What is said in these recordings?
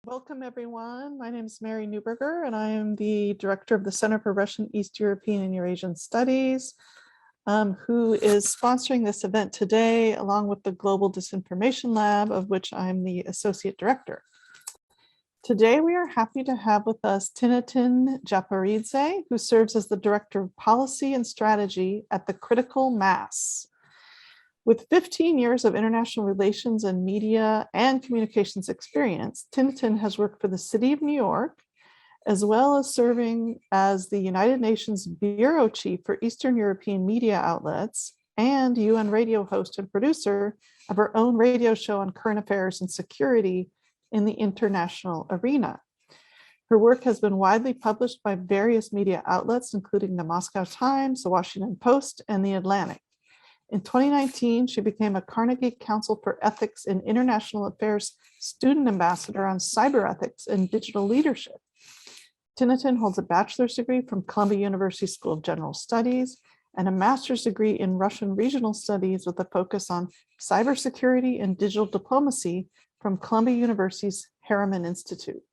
Welcome, everyone. My name is Mary Newberger, and I am the director of the Center for Russian, East European, and Eurasian Studies, who is sponsoring this event today, along with the Global Disinformation Lab, of which I'm the associate director. Today, we are happy to have with us Tinatin Japaridze, who serves as the Director of Policy and Strategy at the Critical Mass. With 15 years of international relations and media and communications experience, Tinatin has worked for the City of New York, as well as serving as the United Nations Bureau Chief for Eastern European media outlets and UN radio host and producer of her own radio show on current affairs and security in the international arena. Her work has been widely published by various media outlets, including the Moscow Times, the Washington Post, and the Atlantic. In 2019, she became a Carnegie Council for Ethics in International Affairs student ambassador on cyber ethics and digital leadership. Tinatin holds a bachelor's degree from Columbia University School of General Studies and a master's degree in Russian regional studies with a focus on cybersecurity and digital diplomacy from Columbia University's Harriman Institute.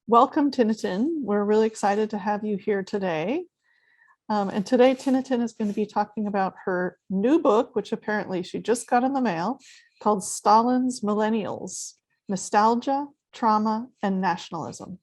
Welcome, Tinatin. We're really excited to have you here today. And today, Tinatin is going to be talking about her new book, which apparently she just got in the mail, called Stalin's Millennials: Nostalgia, Trauma, and Nationalism.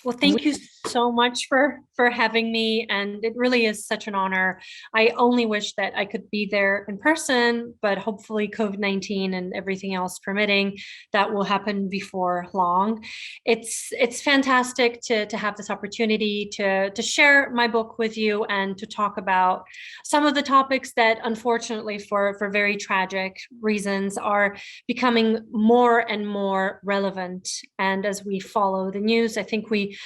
Well, thank you so much for having me, and it really is such an honor. I only wish that I could be there in person, but hopefully COVID-19 and everything else permitting, that will happen before long. It's fantastic to have this opportunity to share my book with you and to talk about some of the topics that, unfortunately, for very tragic reasons, are becoming more and more relevant. And as we follow the news, I think we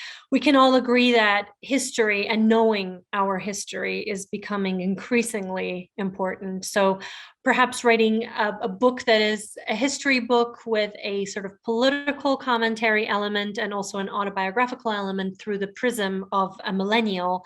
can all agree that history and knowing our history is becoming increasingly important. So perhaps writing a book that is a history book with a sort of political commentary element and also an autobiographical element through the prism of a millennial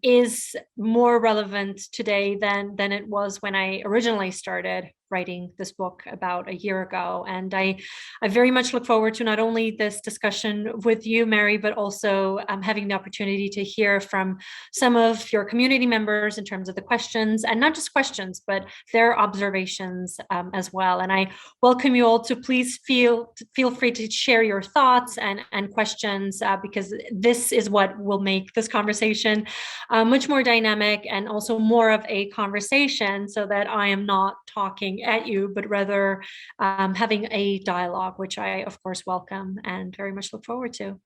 is more relevant today than it was when I originally started writing this book about a year ago. And I very much look forward to not only this discussion with you, Mary, but also having the opportunity to hear from some of your community members in terms of the questions, and not just questions, but their observations as well. And I welcome you all to please feel free to share your thoughts and questions, because this is what will make this conversation much more dynamic and also more of a conversation, so that I am not talking at you, but rather having a dialogue, which I, of course, welcome and very much look forward to.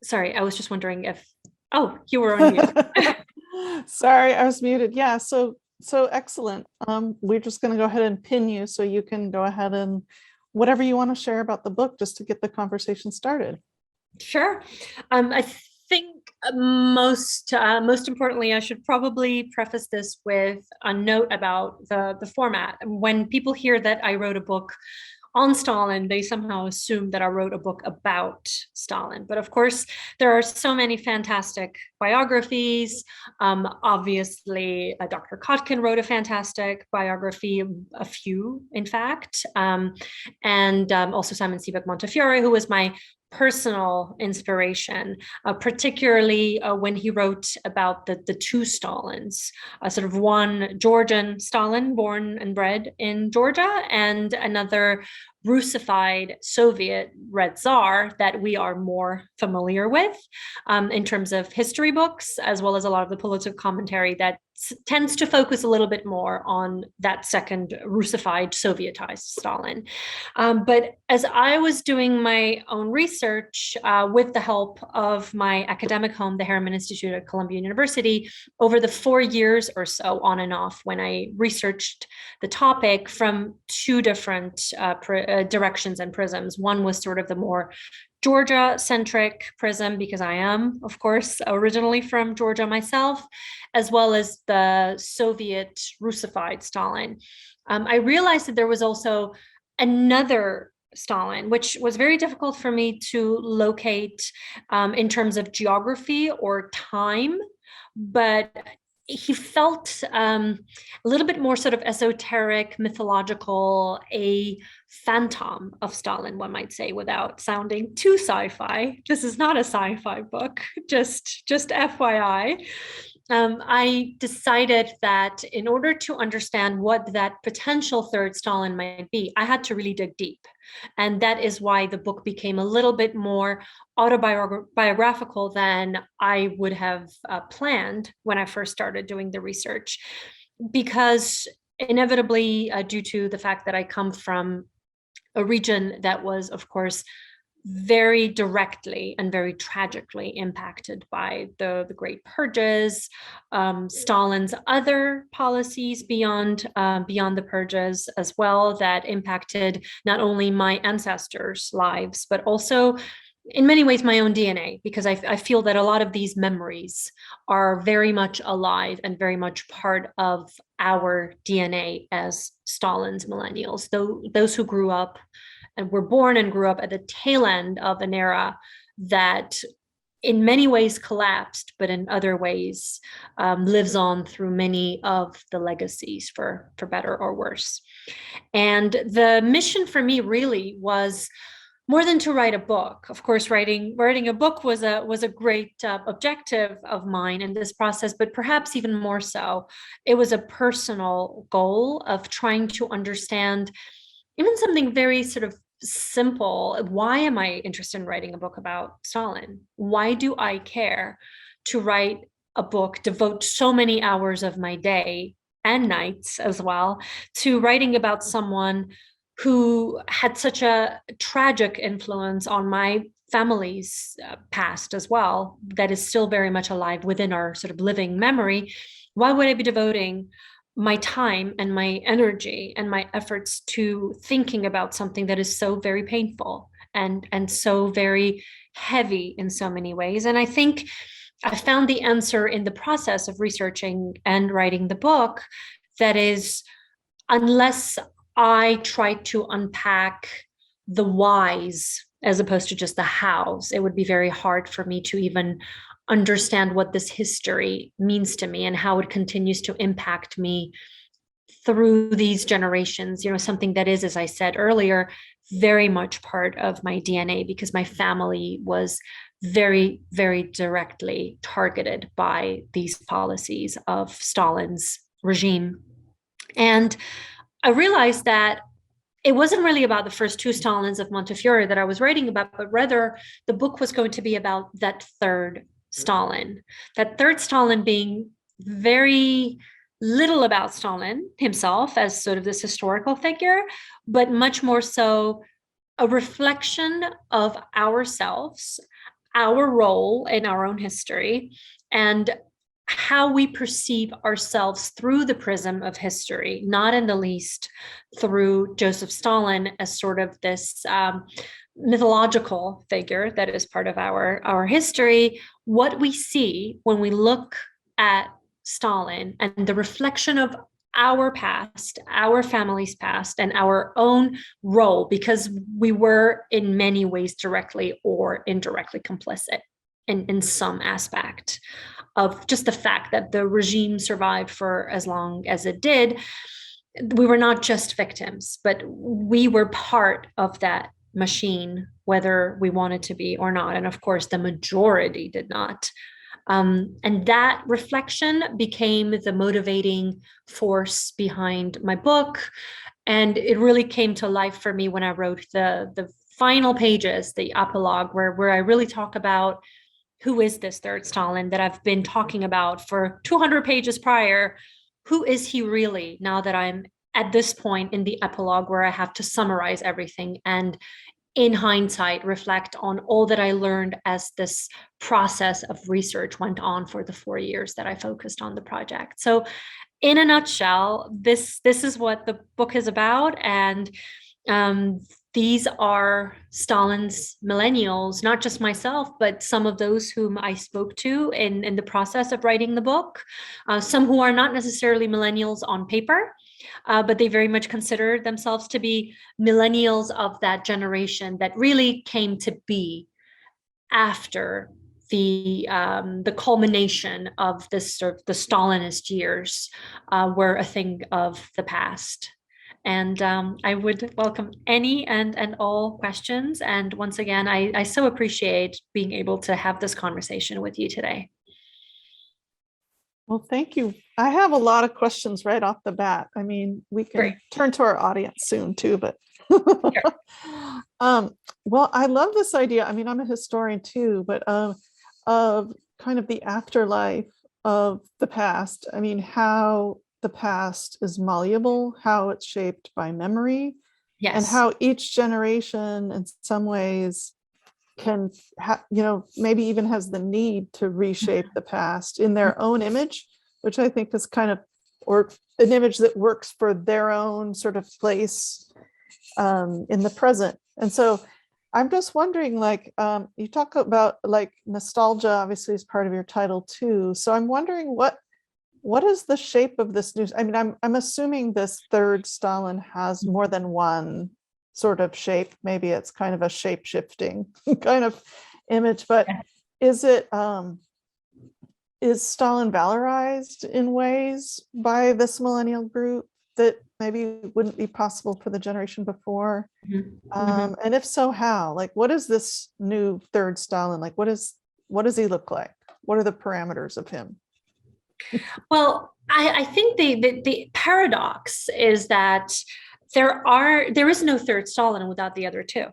Sorry, I was just wondering if, oh, you were on mute. Sorry, I was muted. Yeah, so excellent. We're just going to go ahead and pin you so you can go ahead and whatever you want to share about the book, just to get the conversation started. Sure. I think most importantly, I should probably preface this with a note about the format. When people hear that I wrote a book on Stalin, they somehow assume that I wrote a book about Stalin. But of course, there are so many fantastic biographies. Obviously, Dr. Kotkin wrote a fantastic biography, a few, in fact. And also Simon Sebag Montefiore, who was my personal inspiration, particularly when he wrote about the two Stalins, sort of one Georgian Stalin, born and bred in Georgia, and another Russified Soviet Red Tsar that we are more familiar with in terms of history books, as well as a lot of the political commentary that tends to focus a little bit more on that second Russified, Sovietized Stalin. But as I was doing my own research with the help of my academic home, the Harriman Institute at Columbia University, over the 4 years or so, on and off, when I researched the topic from two different directions and prisms. One was sort of the more Georgia-centric prism, because I am, of course, originally from Georgia myself, as well as the Soviet Russified Stalin. I realized that there was also another Stalin, which was very difficult for me to locate in terms of geography or time, but he felt a little bit more sort of esoteric, mythological, a phantom of Stalin, one might say, without sounding too sci-fi. This is not a sci-fi book, just FYI. I decided that in order to understand what that potential third Stalin might be, I had to really dig deep. And that is why the book became a little bit more autobiographical than I would have planned when I first started doing the research. Because inevitably, due to the fact that I come from a region that was, of course, very directly and very tragically impacted by the Great Purges, Stalin's other policies beyond the purges as well that impacted not only my ancestors' lives, but also in many ways my own DNA, because I feel that a lot of these memories are very much alive and very much part of our DNA as Stalin's millennials, those who grew up and were born and grew up at the tail end of an era that in many ways collapsed, but in other ways lives on through many of the legacies, for better or worse. And the mission for me really was more than to write a book. Of course, writing a book was a great objective of mine in this process, but perhaps even more so, it was a personal goal of trying to understand even something very sort of simple. Why am I interested in writing a book about Stalin? Why do I care to write a book, devote so many hours of my day and nights as well to writing about someone who had such a tragic influence on my family's past as well, that is still very much alive within our sort of living memory? Why would I be devoting my time and my energy and my efforts to thinking about something that is so very painful and so very heavy in so many ways? And I think I found the answer in the process of researching and writing the book. That is, unless I try to unpack the whys as opposed to just the hows, it would be very hard for me to even understand what this history means to me and how it continues to impact me through these generations. Something that is, as I said earlier, very much part of my DNA, because my family was very, very directly targeted by these policies of Stalin's regime. And I realized that it wasn't really about the first two Stalins of Montefiore that I was writing about, but rather the book was going to be about that third Stalin being very little about Stalin himself as sort of this historical figure, but much more so a reflection of ourselves, our role in our own history, and how we perceive ourselves through the prism of history, not in the least through Joseph Stalin as sort of this mythological figure that is part of our history. What we see when we look at Stalin and the reflection of our past, our family's past, and our own role, because we were in many ways directly or indirectly complicit in some aspect of just the fact that the regime survived for as long as it did. We were not just victims, but we were part of that machine, whether we wanted to be or not. And of course, the majority did not. And that reflection became the motivating force behind my book. And it really came to life for me when I wrote the final pages, the epilogue, where I really talk about who is this third Stalin that I've been talking about for 200 pages prior. Who is he really, now that I'm at this point in the epilogue where I have to summarize everything and in hindsight reflect on all that I learned as this process of research went on for the 4 years that I focused on the project. So in a nutshell, this is what the book is about. And these are Stalin's millennials, not just myself, but some of those whom I spoke to in the process of writing the book, some who are not necessarily millennials on paper, but they very much consider themselves to be millennials of that generation that really came to be after the culmination of this sort of the Stalinist years were a thing of the past. And I would welcome any and all questions. And once again, I so appreciate being able to have this conversation with you today. Well, thank you. I have a lot of questions right off the bat. I mean, we can Great. turn to our audience soon too, but Sure. well, I love this idea. I mean, I'm a historian too, but of kind of the afterlife of the past. I mean, how the past is malleable, how it's shaped by memory, and Yes. how each generation in some ways can maybe even has the need to reshape the past in their own image, which I think is kind of, or an image that works for their own sort of place in the present. And so I'm just wondering, like, you talk about like nostalgia obviously is part of your title too. So I'm wondering what is the shape of this new, I mean, I'm assuming this third Stalin has more than one sort of shape. Maybe it's kind of a shape shifting kind of image, but is Stalin valorized in ways by this millennial group that maybe wouldn't be possible for the generation before? And if so, how? Like, what is this new third Stalin like? What does he look like? What are the parameters of him? Well, I think the paradox is that there is no third Stalin without the other two.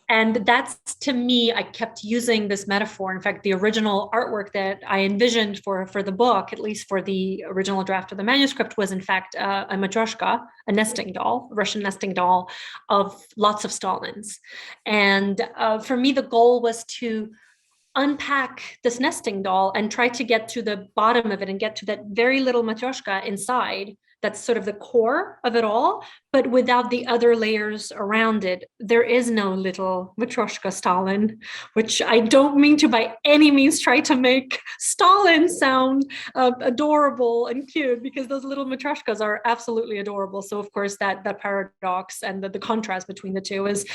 And that's, to me, I kept using this metaphor. In fact, the original artwork that I envisioned for the book, at least for the original draft of the manuscript, was in fact a matryoshka, a nesting doll, a Russian nesting doll of lots of Stalins. And for me, the goal was to unpack this nesting doll and try to get to the bottom of it and get to that very little matryoshka inside. That's sort of the core of it all, but without the other layers around it. There is no little matryoshka Stalin, which I don't mean to by any means try to make Stalin sound adorable and cute, because those little matryoshkas are absolutely adorable. So of course that paradox and the contrast between the two is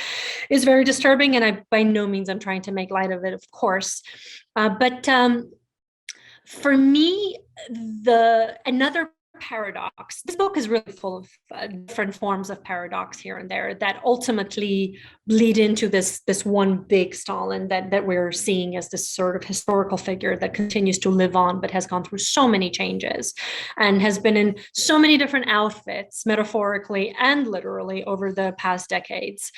very disturbing, and I by no means I'm trying to make light of it, of course. But for me, another paradox. This book is really full of different forms of paradox here and there that ultimately lead into this one big Stalin that we're seeing as this sort of historical figure that continues to live on, but has gone through so many changes and has been in so many different outfits, metaphorically and literally, over the past decades.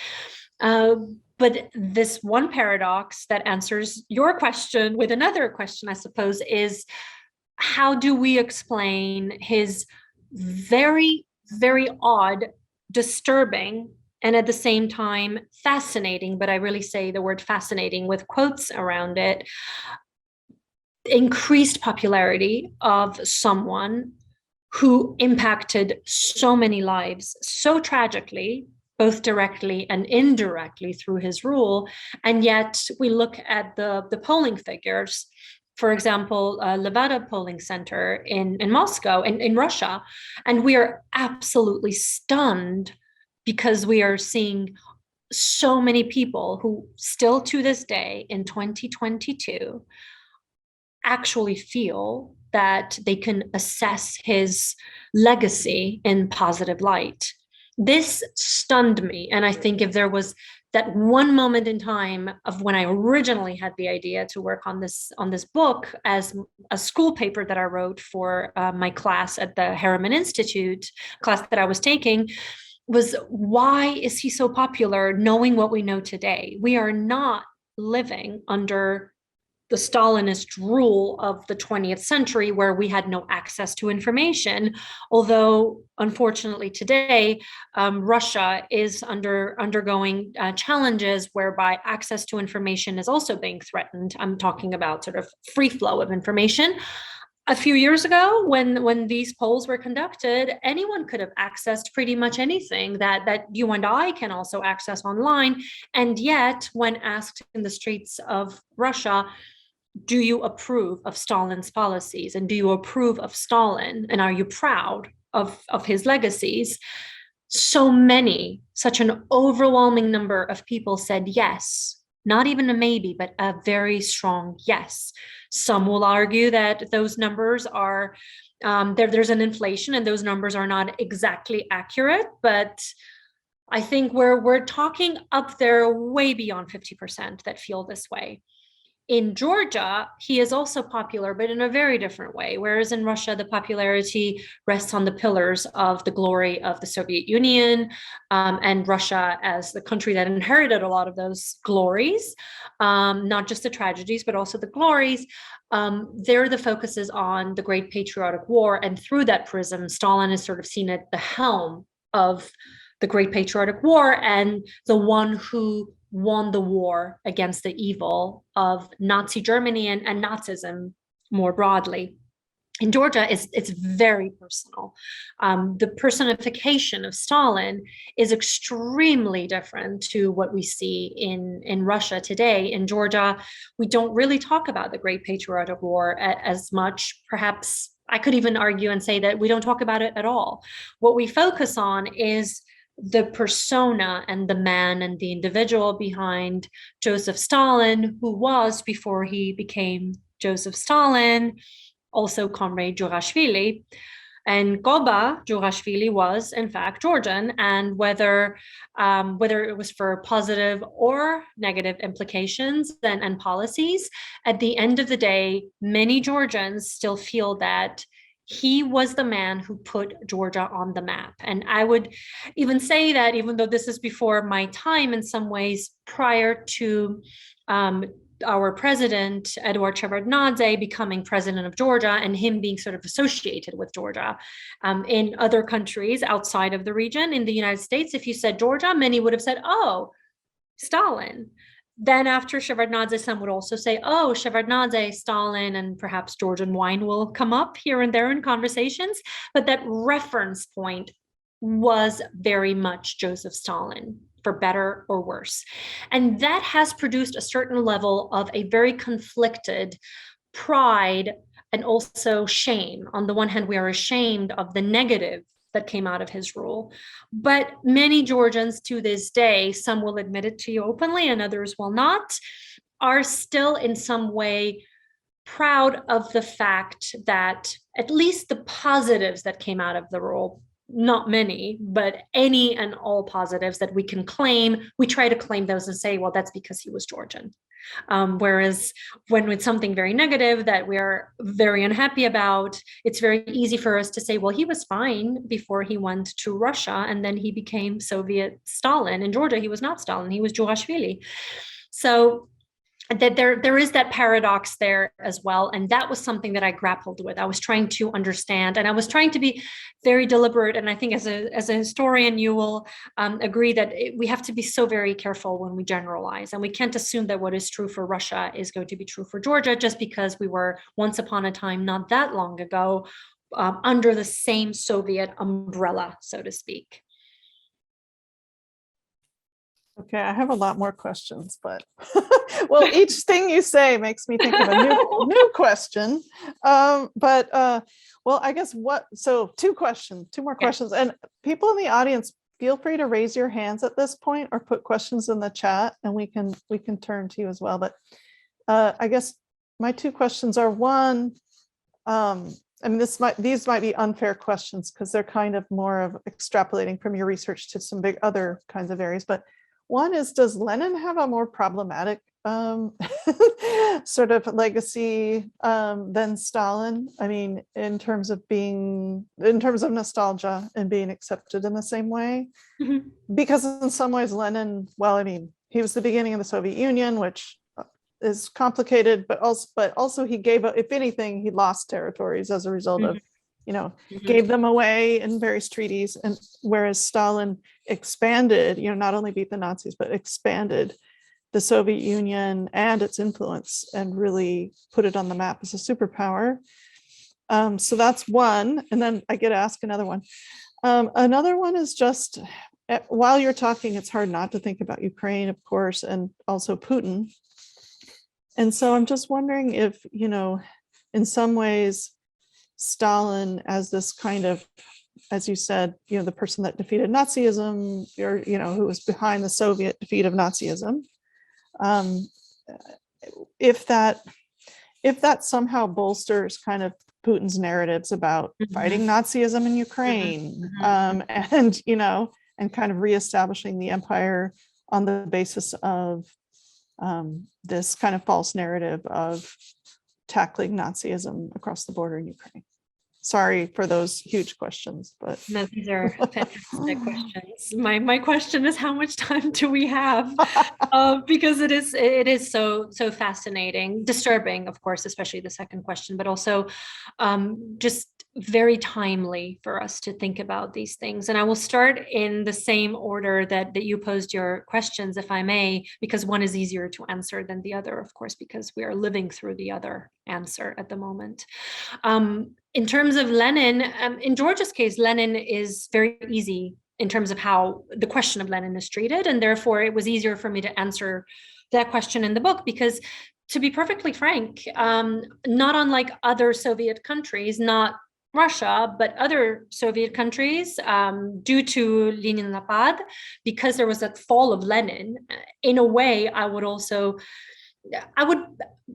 But this one paradox that answers your question with another question, I suppose, is how do we explain his very, very odd, disturbing, and at the same time fascinating, but I really say the word fascinating with quotes around it, increased popularity of someone who impacted so many lives so tragically, both directly and indirectly through his rule. And yet we look at the polling figures. For example, Levada polling center in Moscow, in Russia, and we are absolutely stunned because we are seeing so many people who still to this day in 2022 actually feel that they can assess his legacy in positive light. This stunned me, and I think if there was that one moment in time of when I originally had the idea to work on this book as a school paper that I wrote for my class at the Harriman Institute, class that I was taking, was why is he so popular, knowing what we know today? We are not living under the Stalinist rule of the 20th century, where we had no access to information. Although, unfortunately, today, Russia is undergoing challenges whereby access to information is also being threatened. I'm talking about sort of free flow of information. A few years ago, when these polls were conducted, anyone could have accessed pretty much anything that you and I can also access online. And yet, when asked in the streets of Russia, do you approve of Stalin's policies, and do you approve of Stalin, and are you proud of his legacies, such an overwhelming number of people said yes, not even a maybe, but a very strong yes. Some will argue that those numbers are, there's an inflation and those numbers are not exactly accurate, but I think we're talking up there way beyond 50% that feel this way. In Georgia, he is also popular, but in a very different way. Whereas in Russia, the popularity rests on the pillars of the glory of the Soviet Union, and Russia as the country that inherited a lot of those glories, not just the tragedies, but also the glories. There, the focus is on the Great Patriotic War. And through that prism, Stalin is sort of seen at the helm of the Great Patriotic War and the one who won the war against the evil of Nazi Germany and Nazism more broadly. In Georgia, it's very personal. The personification of Stalin is extremely different to what we see in Russia today. In Georgia, we don't really talk about the Great Patriotic War as much. Perhaps I could even argue and say that we don't talk about it at all. What we focus on is the persona and the man and the individual behind Joseph Stalin, who was, before he became Joseph Stalin, also comrade Jurashvili. And Koba Jurashvili was, in fact, Georgian, and whether it was for positive or negative implications and policies, at the end of the day, many Georgians still feel that he was the man who put Georgia on the map. And I would even say that, even though this is before my time in some ways, prior to our president, Eduard Shevardnadze, becoming president of Georgia and him being sort of associated with Georgia. In other countries outside of the region, in the United States, if you said Georgia, many would have said, oh, Stalin. Then after Shevardnadze, some would also say, oh, Shevardnadze, Stalin, and perhaps Georgian wine will come up here and there in conversations. But that reference point was very much Joseph Stalin, for better or worse. And that has produced a certain level of a very conflicted pride and also shame. On the one hand, we are ashamed of the negative that came out of his rule. But many Georgians to this day, some will admit it to you openly and others will not, are still in some way proud of the fact that at least the positives that came out of the rule, not many, but any and all positives that we can claim, we try to claim those and say, well, that's because he was Georgian. Whereas when it's something very negative that we are very unhappy about, it's very easy for us to say, well, he was fine before he went to Russia and then he became Soviet Stalin. In Georgia, he was not Stalin, he was Jurashvili. So that there is that paradox there as well. And that was something that I grappled with. I was trying to understand, and I was trying to be very deliberate. And I think as a historian, you will agree that we have to be so very careful when we generalize. And we can't assume that what is true for Russia is going to be true for Georgia, just because we were once upon a time, not that long ago, under the same Soviet umbrella, so to speak. Okay, I have a lot more questions, but well, each thing you say makes me think of a new question. Well, I guess so two more questions. And people in the audience, feel free to raise your hands at this point or put questions in the chat and we can turn to you as well. But I guess my two questions are, one, I mean, these might be unfair questions because they're kind of more of extrapolating from your research to some big other kinds of areas, but one is, does Lenin have a more problematic sort of legacy than Stalin? I mean, in terms of nostalgia and being accepted in the same way? Mm-hmm. Because in some ways Lenin, well, I mean, he was the beginning of the Soviet Union, which is complicated, but also he gave, if anything, he lost territories as a result of, gave them away in various treaties. And whereas Stalin expanded, not only beat the Nazis, but expanded the Soviet Union and its influence and really put it on the map as a superpower. So that's one. And then I get to ask another one. Another one is just, while you're talking, it's hard not to think about Ukraine, of course, and also Putin. And so I'm just wondering if, in some ways, Stalin as this kind of as you said, the person that defeated Nazism, or, who was behind the Soviet defeat of Nazism. If that somehow bolsters kind of Putin's narratives about fighting Nazism in Ukraine, and kind of reestablishing the empire on the basis of this kind of false narrative of tackling Nazism across the border in Ukraine. Sorry for those huge questions, but no, these are fantastic questions. My question is, how much time do we have? Because it is so fascinating, disturbing, of course, especially the second question, but also just very timely for us to think about these things. And I will start in the same order that you posed your questions, if I may, because one is easier to answer than the other, of course, because we are living through the other answer at the moment. In terms of Lenin, in Georgia's case, Lenin is very easy in terms of how the question of Lenin is treated. And therefore, it was easier for me to answer that question in the book because, to be perfectly frank, not unlike other Soviet countries, not Russia, but other Soviet countries, due to Lenin Napad, because there was that fall of Lenin, in a way, I would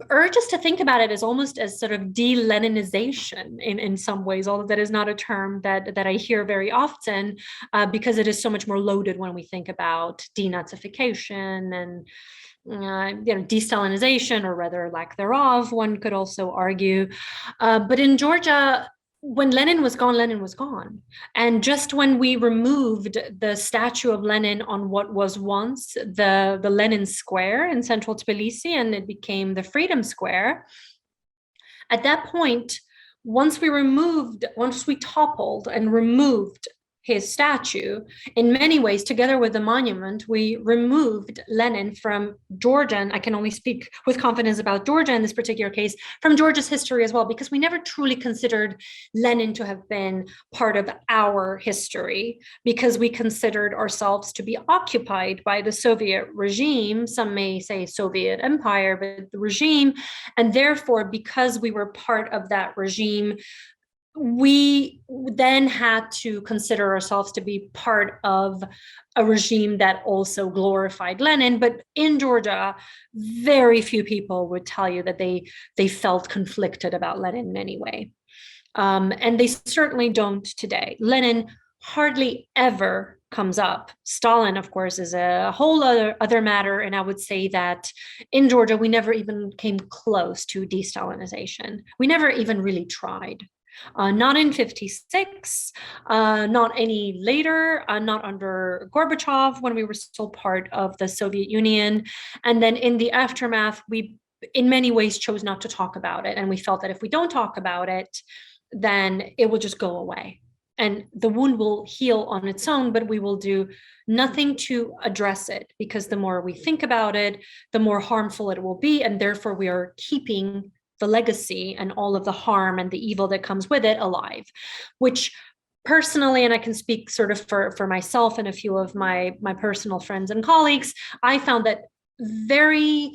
urge us to think about it as almost as sort of de-Leninization in some ways, although that is not a term that I hear very often, because it is so much more loaded when we think about denazification and de-Stalinization, or rather lack thereof, one could also argue. But in Georgia, when Lenin was gone, Lenin was gone. And just when we removed the statue of Lenin on what was once the Lenin Square in central Tbilisi, and it became the Freedom Square, at that point, once we toppled and removed his statue, in many ways, together with the monument, we removed Lenin from Georgia, and I can only speak with confidence about Georgia in this particular case, from Georgia's history as well, because we never truly considered Lenin to have been part of our history, because we considered ourselves to be occupied by the Soviet regime, some may say Soviet empire, but the regime, and therefore, because we were part of that regime, we then had to consider ourselves to be part of a regime that also glorified Lenin. But in Georgia, very few people would tell you that they felt conflicted about Lenin in any way. And they certainly don't today. Lenin hardly ever comes up. Stalin, of course, is a whole other matter. And I would say that in Georgia, we never even came close to de-Stalinization. We never even really tried. Not in 56, not any later, not under Gorbachev when we were still part of the Soviet Union. And then in the aftermath, we in many ways chose not to talk about it. And we felt that if we don't talk about it, then it will just go away. And the wound will heal on its own, but we will do nothing to address it, because the more we think about it, the more harmful it will be. And therefore, we are keeping the legacy and all of the harm and the evil that comes with it alive, which personally, and I can speak sort of for myself and a few of my personal friends and colleagues, I found that very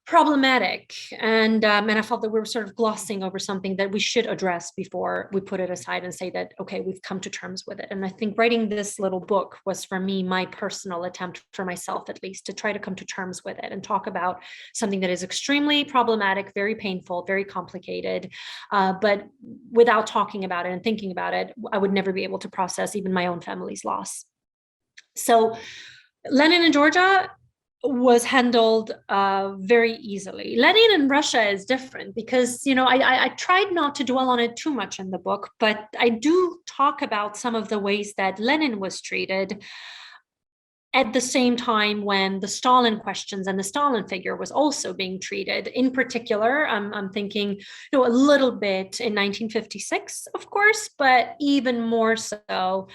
problematic. And I felt that we were sort of glossing over something that we should address before we put it aside and say that, okay, we've come to terms with it. And I think writing this little book was, for me, my personal attempt, for myself at least, to try to come to terms with it and talk about something that is extremely problematic, very painful, very complicated. But without talking about it and thinking about it, I would never be able to process even my own family's loss. So Lenin in Georgia was handled very easily. Lenin in Russia is different because, I tried not to dwell on it too much in the book, but I do talk about some of the ways that Lenin was treated at the same time when the Stalin questions and the Stalin figure was also being treated. In particular, I'm thinking, a little bit in 1956, of course, but even more so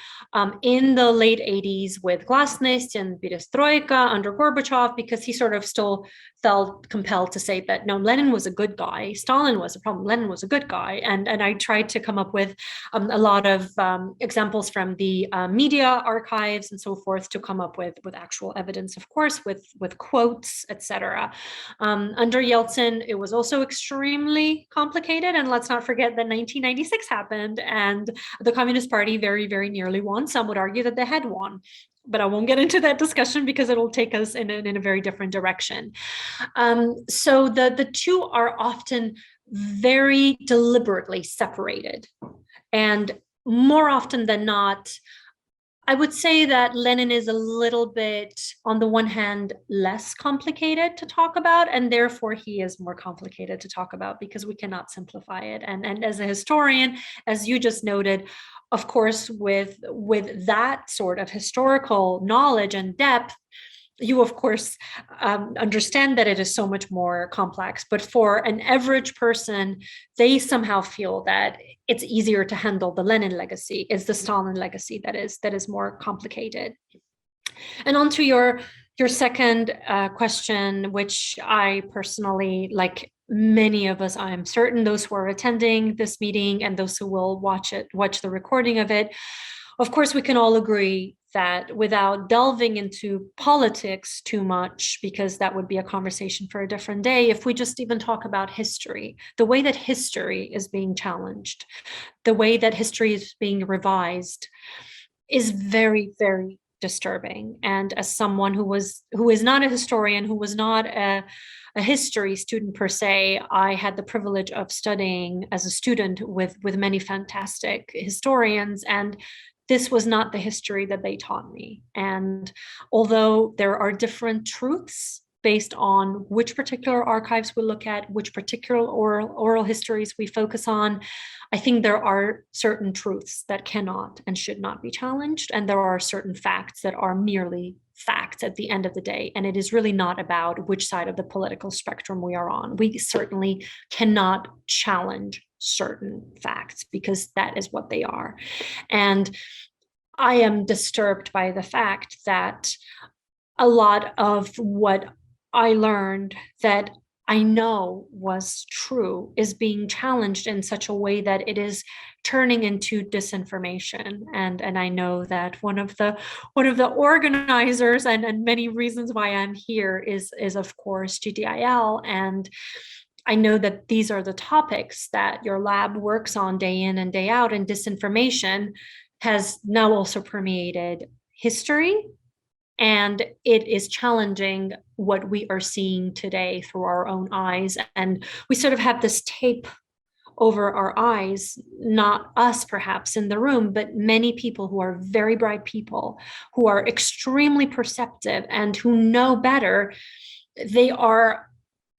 in the late 80s with Glasnost and Perestroika under Gorbachev, because he sort of still felt compelled to say that, no, Lenin was a good guy. Stalin was a problem. Lenin was a good guy. And I tried to come up with a lot of examples from the media archives and so forth to come up with with actual evidence, of course, with quotes, etc. Under Yeltsin, it was also extremely complicated. And let's not forget that 1996 happened and the Communist Party very, very nearly won. Some would argue that they had won. But I won't get into that discussion because it'll take us in a very different direction. So the two are often very deliberately separated. And more often than not, I would say that Lenin is a little bit, on the one hand, less complicated to talk about, and therefore he is more complicated to talk about because we cannot simplify it. And as a historian, as you just noted, of course, with that sort of historical knowledge and depth, you, of course, understand that it is so much more complex. But for an average person, they somehow feel that it's easier to handle the Lenin legacy. It's the Stalin legacy that is more complicated. And on to your second question, which I personally, like many of us, I'm certain, those who are attending this meeting and those who will watch the recording of it, of course, we can all agree that without delving into politics too much, because that would be a conversation for a different day, if we just even talk about history, the way that history is being challenged, the way that history is being revised is very, very disturbing. And as someone who is not a historian, who was not a history student per se, I had the privilege of studying as a student with many fantastic historians, and this was not the history that they taught me. And although there are different truths based on which particular archives we look at, which particular oral histories we focus on, I think there are certain truths that cannot and should not be challenged. And there are certain facts that are merely facts at the end of the day. And it is really not about which side of the political spectrum we are on. We certainly cannot challenge certain facts because that is what they are. And I am disturbed by the fact that a lot of what I learned that I know was true is being challenged in such a way that it is turning into disinformation. And I know that one of the organizers and many reasons why I'm here is of course GTIL. And I know that these are the topics that your lab works on day in and day out, and disinformation has now also permeated history, and it is challenging what we are seeing today through our own eyes. And we sort of have this tape over our eyes, not us perhaps in the room, but many people who are very bright people, who are extremely perceptive and who know better. They are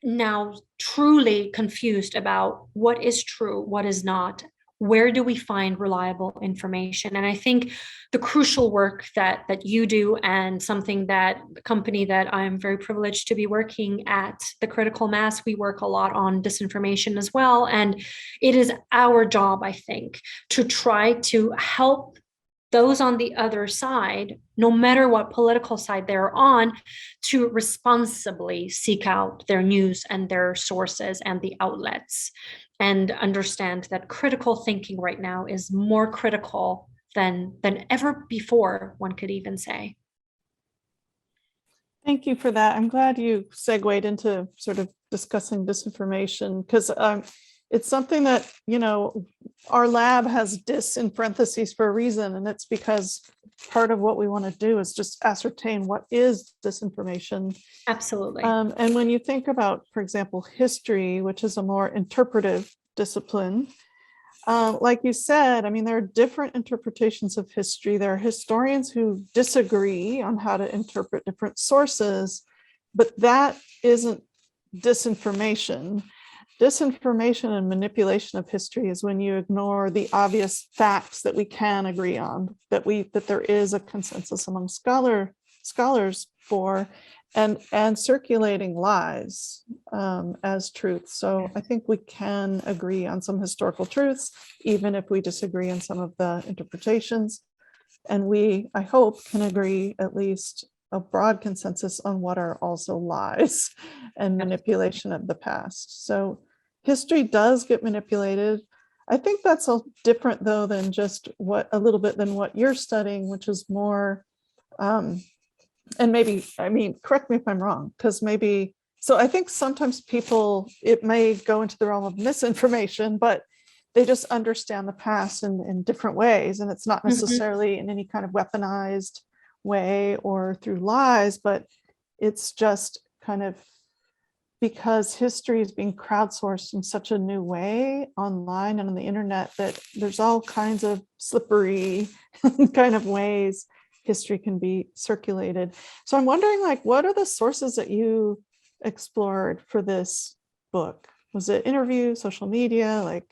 now truly confused about what is true, what is not. Where do we find reliable information? And I think the crucial work that you do, and something that the company that I'm very privileged to be working at, the Critical Mass, we work a lot on disinformation as well. And it is our job, I think, to try to help those on the other side, no matter what political side they're on, to responsibly seek out their news and their sources and the outlets, and understand that critical thinking right now is more critical than ever before, one could even say. Thank you for that. I'm glad you segued into sort of discussing disinformation, because it's something that, our lab has dis in parentheses for a reason, and it's because part of what we want to do is just ascertain what is disinformation. Absolutely. And when you think about, for example, history, which is a more interpretive discipline, like you said, I mean, there are different interpretations of history. There are historians who disagree on how to interpret different sources, but that isn't disinformation. Disinformation and manipulation of history is when you ignore the obvious facts that we can agree on, that there is a consensus among scholars for, and circulating lies as truth. So I think we can agree on some historical truths, even if we disagree on some of the interpretations. And we, I hope, can agree at least a broad consensus on what are also lies and manipulation of the past. So history does get manipulated. I think that's different though than just a little bit than what you're studying, which is more And maybe, I mean, correct me if I'm wrong, because maybe, so I think sometimes people, it may go into the realm of misinformation, but they just understand the past in different ways. And it's not Mhm. necessarily in any kind of weaponized way or through lies, but it's just kind of because history is being crowdsourced in such a new way online and on the internet that there's all kinds of slippery kind of ways history can be circulated. So I'm wondering, like, what are the sources that you explored for this book? Was it interview, social media? Like,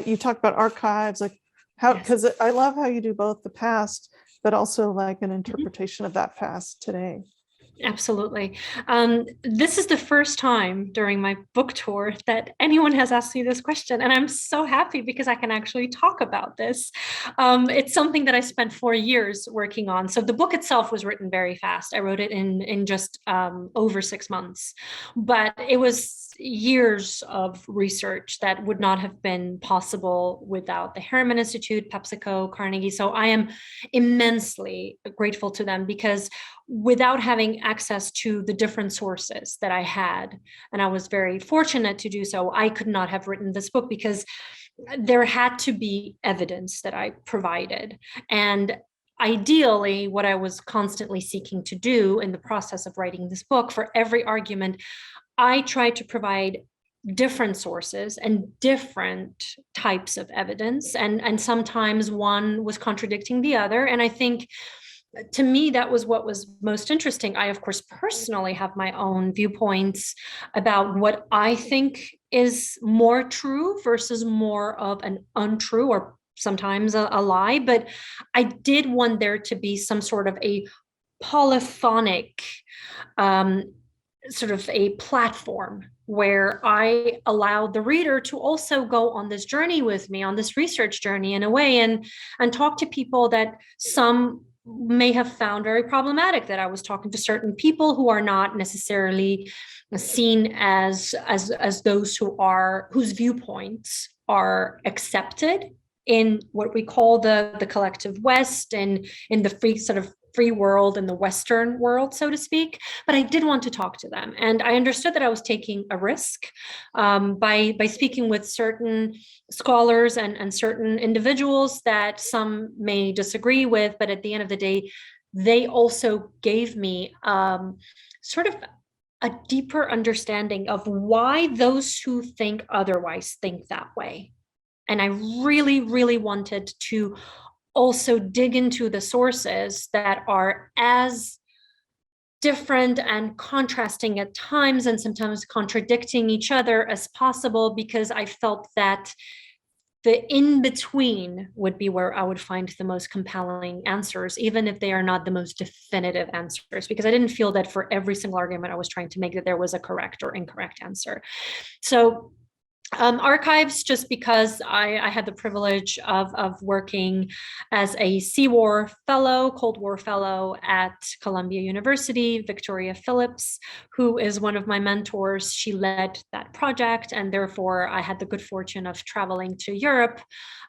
you talked about archives, like how, Yes. because I love how you do both the past, but also like an Mhm. interpretation of that past today. Absolutely. This is the first time during my book tour that anyone has asked me this question, and I'm so happy because I can actually talk about this. It's something that I spent 4 years working on. So the book itself was written very fast. I wrote it in just over 6 months, but it was years of research that would not have been possible without the Harriman Institute, PepsiCo, Carnegie. So I am immensely grateful to them because without having access to the different sources that I had, and I was very fortunate to do so, I could not have written this book because there had to be evidence that I provided. And ideally, what I was constantly seeking to do in the process of writing this book, for every argument, I tried to provide different sources and different types of evidence. And sometimes one was contradicting the other. And I think to me, that was what was most interesting. I, of course, personally have my own viewpoints about what I think is more true versus more of an untrue or sometimes a lie. But I did want there to be some sort of a polyphonic um, sort of a platform where I allowed the reader to also go on this journey with me, on this research journey in a way, and talk to people that some may have found very problematic, that I was talking to certain people who are not necessarily seen as those whose viewpoints are accepted in what we call the collective West and in the free world in the Western world, so to speak. But I did want to talk to them, and I understood that I was taking a risk by speaking with certain scholars and certain individuals that some may disagree with. But at the end of the day, they also gave me sort of a deeper understanding of why those who think otherwise think that way. And I really, really wanted to also dig into the sources that are as different and contrasting at times and sometimes contradicting each other as possible, because I felt that the in between would be where I would find the most compelling answers, even if they are not the most definitive answers, because I didn't feel that for every single argument I was trying to make that there was a correct or incorrect answer. So archives, just because I had the privilege of working as a CWAR fellow, Cold War fellow at Columbia University. Victoria Phillips, who is one of my mentors, she led that project, and therefore I had the good fortune of traveling to Europe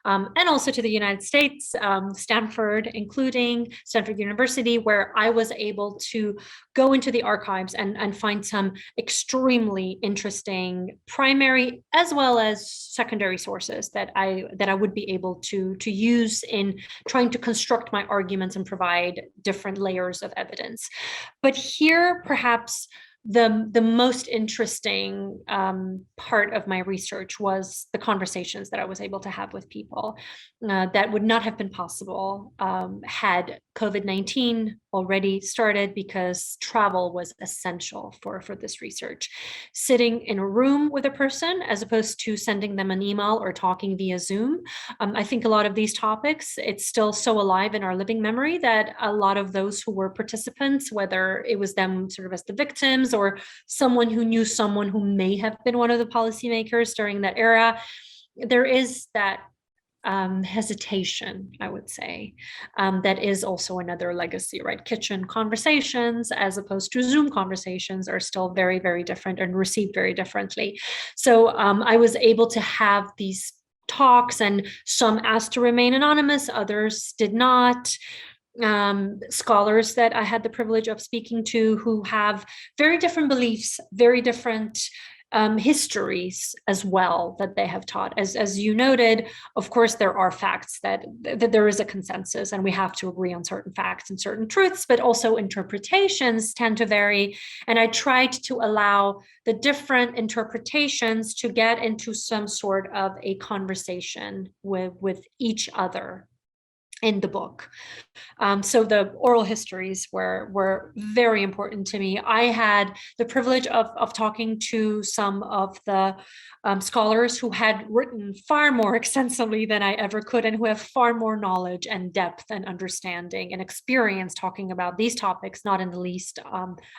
and also to the United States, Stanford, including Stanford University, where I was able to go into the archives and find some extremely interesting primary as well as secondary sources that I would be able to use in trying to construct my arguments and provide different layers of evidence. But here, perhaps the most interesting part of my research was the conversations that I was able to have with people that would not have been possible had COVID-19 already started, because travel was essential for this research. Sitting in a room with a person as opposed to sending them an email or talking via Zoom. I think a lot of these topics, it's still so alive in our living memory that a lot of those who were participants, whether it was them sort of as the victims or someone who knew someone who may have been one of the policymakers during that era, there is that hesitation, I would say. That is also another legacy, right? Kitchen conversations, as opposed to Zoom conversations, are still very, very different and received very differently. So I was able to have these talks, and some asked to remain anonymous, others did not. scholars that I had the privilege of speaking to who have very different beliefs, very different histories as well that they have taught. As you noted, of course, there are facts that there is a consensus and we have to agree on certain facts and certain truths, but also interpretations tend to vary. And I tried to allow the different interpretations to get into some sort of a conversation with each other in the book. So the oral histories were very important to me. I had the privilege of talking to some of the scholars who had written far more extensively than I ever could, and who have far more knowledge and depth and understanding and experience talking about these topics, not in the least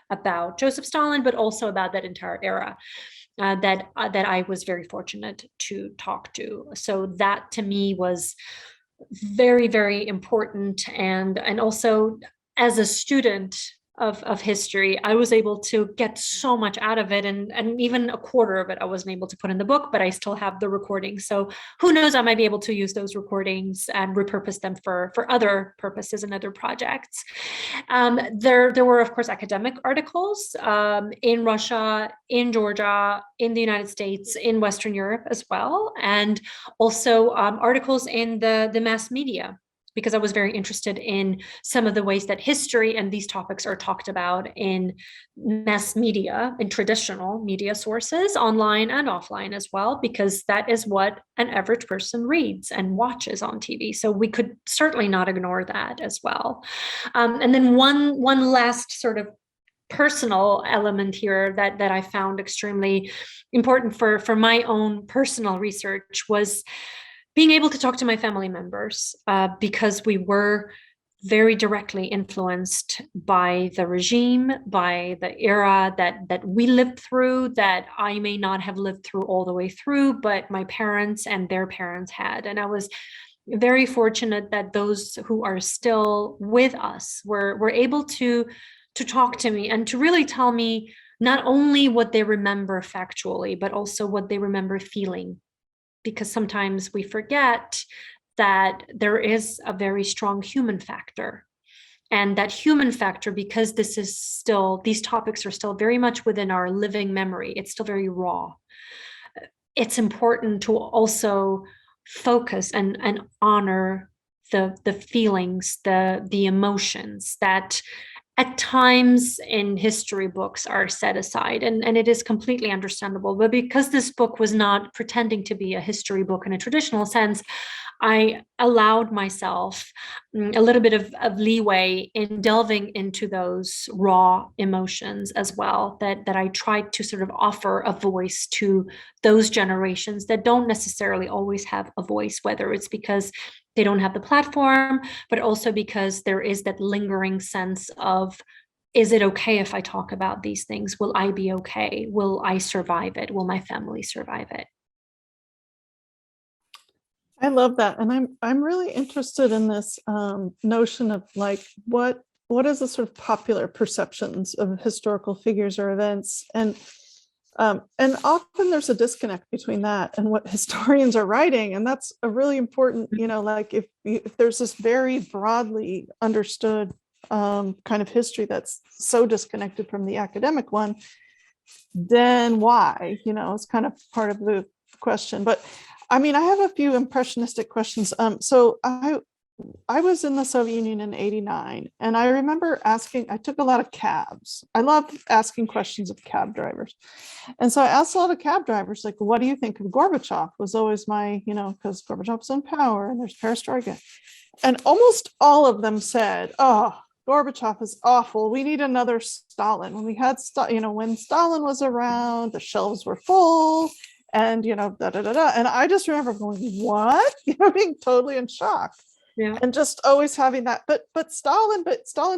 about Joseph Stalin, but also about that entire era. That I was very fortunate to talk to. So that to me was very, very important. And also as a student of history, I was able to get so much out of it. And even a quarter of it I wasn't able to put in the book, but I still have the recordings. So who knows, I might be able to use those recordings and repurpose them for other purposes and other projects. There were, of course, academic articles in Russia, in Georgia, in the United States, in Western Europe as well, and also articles in the mass media, because I was very interested in some of the ways that history and these topics are talked about in mass media, in traditional media sources, online and offline as well, because that is what an average person reads and watches on TV. So we could certainly not ignore that as well. And then one last sort of personal element here that I found extremely important for my own personal research was being able to talk to my family members, because we were very directly influenced by the regime, by the era that we lived through, that I may not have lived through all the way through, but my parents and their parents had. And I was very fortunate that those who are still with us were able to talk to me and to really tell me not only what they remember factually, but also what they remember feeling, because sometimes we forget that there is a very strong human factor. And that human factor, because these topics are still very much within our living memory, it's still very raw. It's important to also focus and honor the feelings, the emotions that at times in history books are set aside, and it is completely understandable. But because this book was not pretending to be a history book in a traditional sense, I allowed myself a little bit of leeway in delving into those raw emotions as well, that I tried to sort of offer a voice to those generations that don't necessarily always have a voice, whether it's because they don't have the platform, but also because there is that lingering sense of, is it okay if I talk about these things? Will I be okay? Will I survive it? Will my family survive it? I love that. And I'm really interested in this notion of like what is the sort of popular perceptions of historical figures or events, and often there's a disconnect between that and what historians are writing. And that's a really important, like if there's this very broadly understood kind of history that's so disconnected from the academic one, then why? It's kind of part of the question. But I mean, I have a few impressionistic questions. So I was in the Soviet Union in '89, and I remember I took a lot of cabs. I loved asking questions of cab drivers. And so I asked a lot of cab drivers, like, what do you think of Gorbachev? Was always my, because Gorbachev's in power and there's perestroika. And almost all of them said, oh, Gorbachev is awful. We need another Stalin. When we had, when Stalin was around, the shelves were full. And, da, da, da, da. And I just remember going, what? Being totally in shock. Yeah. And just always having that, but Stalin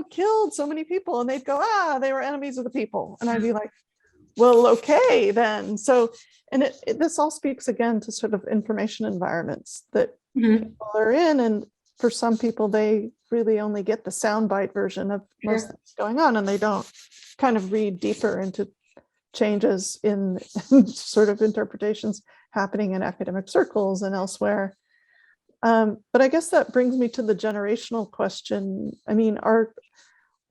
killed so many people, and they'd go, they were enemies of the people. And I'd be like, well, okay, then. So, and this all speaks again to sort of information environments that people are in. And for some people, they really only get the soundbite version of most things going on, and they don't kind of read deeper into changes in sort of interpretations happening in academic circles and elsewhere. But I guess that brings me to the generational question. I mean, are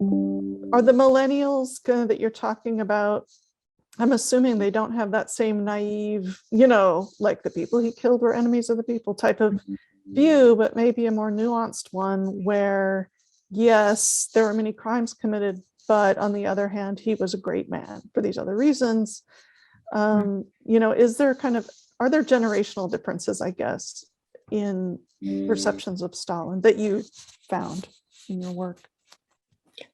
the millennials that you're talking about, I'm assuming they don't have that same naive, like the people he killed were enemies of the people type of view, but maybe a more nuanced one where, yes, there were many crimes committed, but on the other hand, he was a great man for these other reasons. Is there are there generational differences, I guess, in perceptions of Stalin that you found in your work?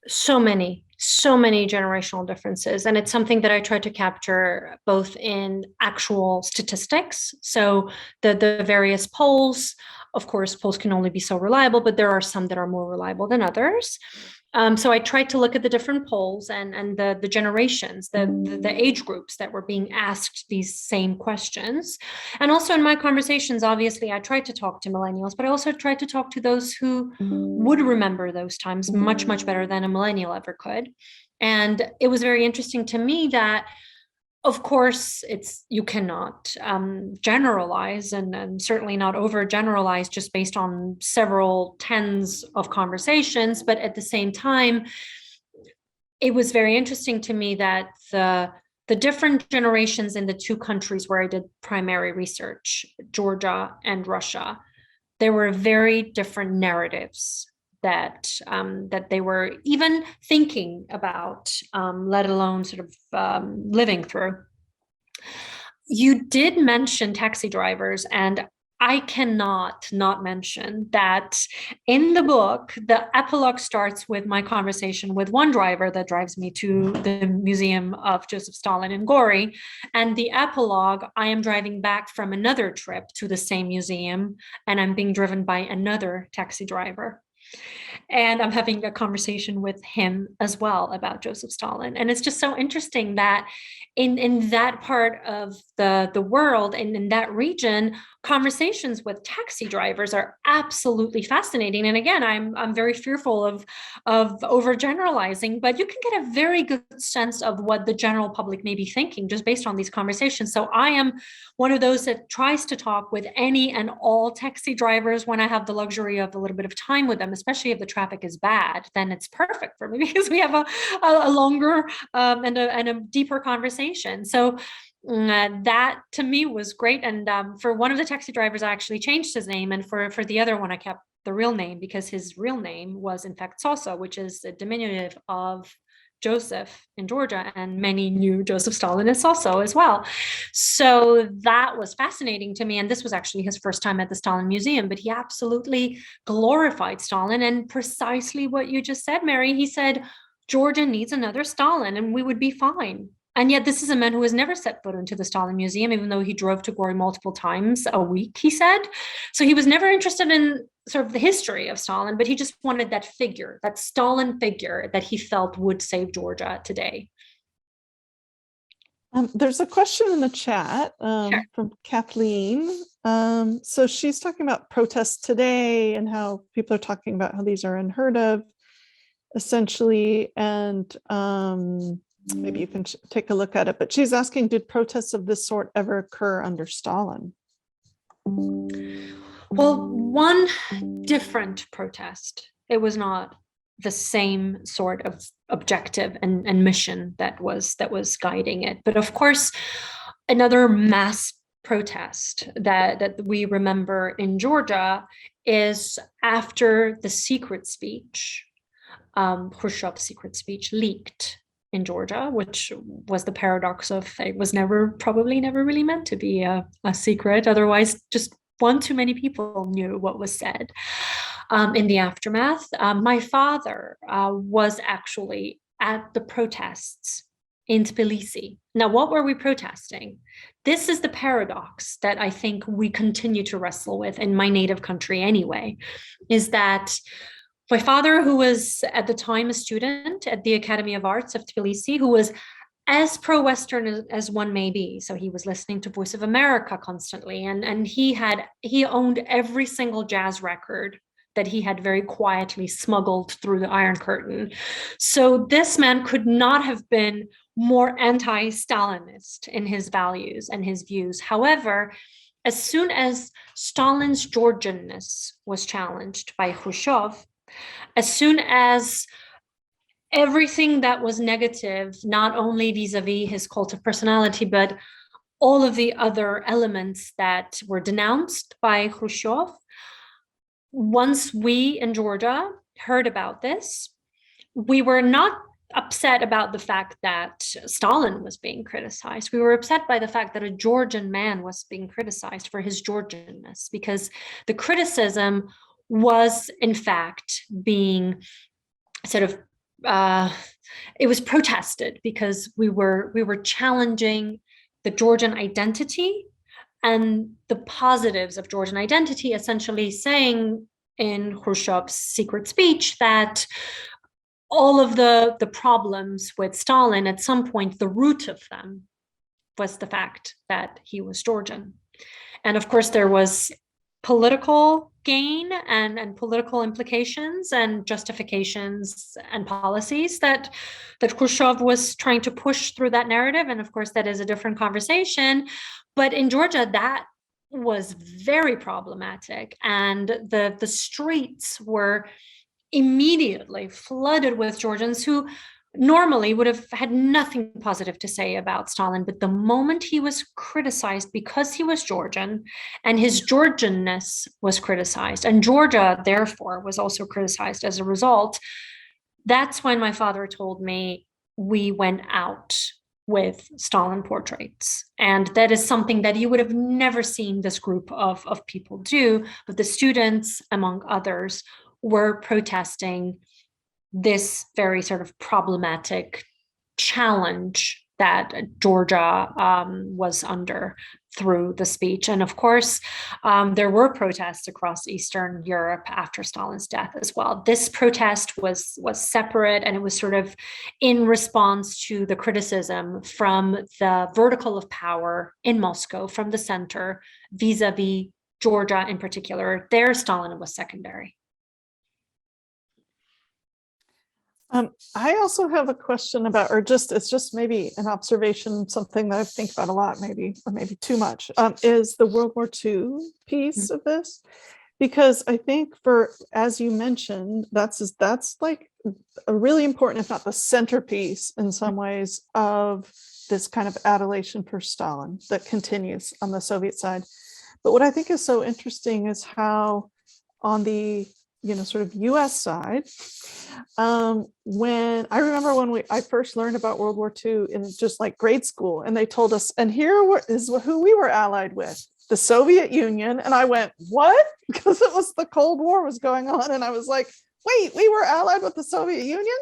So many generational differences. And it's something that I try to capture both in actual statistics. So the various polls, of course, polls can only be so reliable, but there are some that are more reliable than others. So I tried to look at the different polls and the generations, the age groups that were being asked these same questions. And also in my conversations, obviously, I tried to talk to millennials, but I also tried to talk to those who would remember those times much, much better than a millennial ever could. And it was very interesting to me that, of course, you cannot generalize and certainly not overgeneralize just based on several tens of conversations. But at the same time, it was very interesting to me that the different generations in the two countries where I did primary research, Georgia and Russia, there were very different narratives that they were even thinking about, let alone sort of living through. You did mention taxi drivers, and I cannot not mention that in the book, the epilogue starts with my conversation with one driver that drives me to the Museum of Joseph Stalin in Gori. And the epilogue, I am driving back from another trip to the same museum, and I'm being driven by another taxi driver. And I'm having a conversation with him as well about Joseph Stalin. And it's just so interesting that in that part of the world and in that region, conversations with taxi drivers are absolutely fascinating. And again, I'm very fearful of overgeneralizing, but you can get a very good sense of what the general public may be thinking just based on these conversations. So I am one of those that tries to talk with any and all taxi drivers when I have the luxury of a little bit of time with them, especially if the traffic is bad. Then it's perfect for me because we have a longer and a deeper conversation. So that to me was great. And for one of the taxi drivers, I actually changed his name. And for the other one, I kept the real name because his real name was in fact Sosa, which is a diminutive of Joseph in Georgia, and many knew Joseph Stalin as Sosa as well. So that was fascinating to me. And this was actually his first time at the Stalin Museum, but he absolutely glorified Stalin. And precisely what you just said, Mary, he said, Georgia needs another Stalin and we would be fine. And yet this is a man who has never set foot into the Stalin Museum, even though he drove to Gori multiple times a week, he said. So he was never interested in sort of the history of Stalin, but he just wanted that figure, that Stalin figure that he felt would save Georgia today. There's a question in the chat Sure. from Kathleen. So she's talking about protests today and how people are talking about how these are unheard of, essentially. And maybe you can take a look at it. But she's asking, did protests of this sort ever occur under Stalin? Well, one different protest. It was not the same sort of objective and mission that was guiding it. But of course, another mass protest that we remember in Georgia is after the secret speech, Khrushchev's secret speech leaked in Georgia, which was the paradox of it was probably never really meant to be a secret. Otherwise, just one too many people knew what was said. In the aftermath, my father was actually at the protests in Tbilisi. Now, what were we protesting? This is the paradox that I think we continue to wrestle with in my native country anyway, is that my father, who was at the time a student at the Academy of Arts of Tbilisi, who was as pro-Western as one may be. So he was listening to Voice of America constantly, and he owned every single jazz record that he had very quietly smuggled through the Iron Curtain. So this man could not have been more anti-Stalinist in his values and his views. However, as soon as Stalin's Georgianness was challenged by Khrushchev, as soon as everything that was negative, not only vis-a-vis his cult of personality, but all of the other elements that were denounced by Khrushchev, once we in Georgia heard about this, we were not upset about the fact that Stalin was being criticized. We were upset by the fact that a Georgian man was being criticized for his Georgianness, because the criticism was in fact being sort of it was protested because we were challenging the Georgian identity and the positives of Georgian identity, essentially saying in Khrushchev's secret speech that all of the problems with Stalin, at some point, the root of them was the fact that he was Georgian. And of course, there was political gain and political implications and justifications and policies that Khrushchev was trying to push through that narrative. And of course, that is a different conversation. But in Georgia, that was very problematic. And the streets were immediately flooded with Georgians who normally would have had nothing positive to say about Stalin. But the moment he was criticized because he was Georgian and his Georgianness was criticized, and Georgia, therefore, was also criticized as a result, that's when my father told me we went out with Stalin portraits. And that is something that you would have never seen this group of people do. But the students, among others, were protesting this very sort of problematic challenge that Georgia was under through the speech. And of course, there were protests across Eastern Europe after Stalin's death as well. This protest was separate, and it was sort of in response to the criticism from the vertical of power in Moscow, from the center, vis-a-vis Georgia in particular. There, Stalin was secondary. I also have a question about, it's just maybe an observation, something that I think about a lot, maybe, or maybe too much, is the World War II piece of this. Because I think as you mentioned, that's like a really important, if not the centerpiece in some ways, of this kind of adulation for Stalin that continues on the Soviet side. But what I think is so interesting is how on the sort of US side, when I remember when I first learned about World War II in just like grade school, and they told us, and here is who we were allied with, the Soviet Union. And I went, what? Because it was the Cold War was going on. And I was like, wait, we were allied with the Soviet Union?